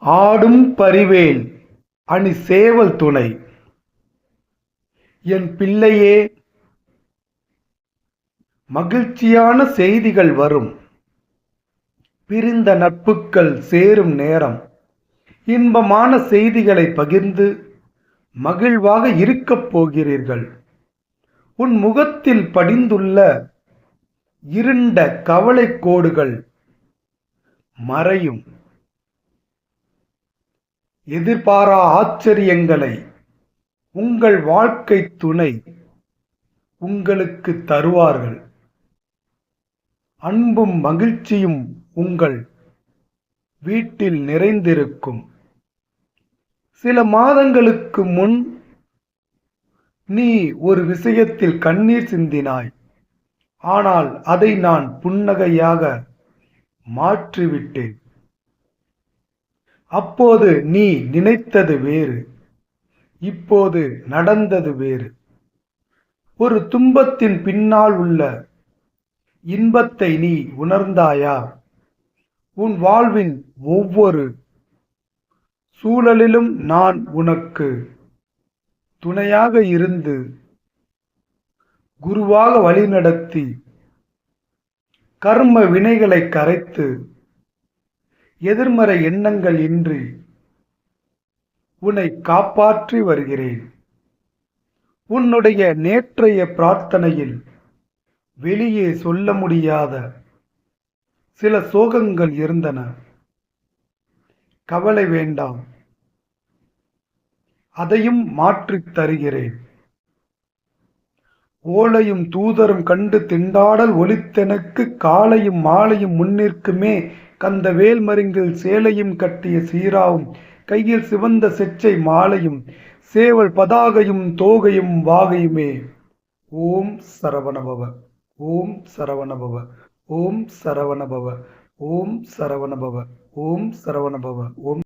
ஆடும் பரிவேல் அணி சேவல் துணை. என் பிள்ளையே, மகிழ்ச்சியான செய்திகள் வரும். பிரிந்த நட்புக்கள் சேரும் நேரம். இன்பமான செய்திகளை பகிர்ந்து மகிழ்வாக இருக்கப் போகிறீர்கள். உன் முகத்தில் படிந்துள்ள இருண்ட கவலை கோடுகள் மறையும். எதிர்பாரா ஆச்சரியங்களை உங்கள் வாழ்க்கை துணை உங்களுக்கு தருவார்கள். அன்பும் மகிழ்ச்சியும் உங்கள் வீட்டில் நிறைந்திருக்கும். சில மாதங்களுக்கு முன் நீ ஒரு விஷயத்தில் கண்ணீர் சிந்தினாய். ஆனால் அதை நான் புன்னகையாக மாற்றிவிட்டேன். அப்போது நீ நினைத்தது வேறு, இப்போது நடந்தது வேறு. ஒரு துன்பத்தின் பின்னால் உள்ள இன்பத்தை நீ உணர்ந்தாயா? உன் வாழ்வின் ஒவ்வொரு சூழலிலும் நான் உனக்கு துணையாக இருந்து குருவாக வழிநடத்தி கர்ம வினைகளை கரைத்து எதிர்மறை எண்ணங்கள் இன்றி உன்னை காப்பாற்றி வருகிறேன். உன்னுடைய நேற்றைய பிரார்த்தனையில் வெளியே சொல்ல முடியாத சில சோகங்கள் இருந்தன. கவலை வேண்டாம், அதையும் மாற்றித் தருகிறேன். ஓலையும் தூதரும் கண்டு திண்டாடல் ஒலித்தெனக்கு காலையும் மாலையும் முன்னிற்குமே கந்த வேல்மருங்கில் சேலையும் கட்டிய சீராவும் கையில் சிவந்த செச்சை மாலையும் சேவல் பதாகையும் தோகையும் வாகையுமே. ஓம் சரவணபவ, ஓம் சரவணபவ, ஓம் சரவணபவ, ஓம் சரவணபவ, ஓம் சரவணபவ, ஓம்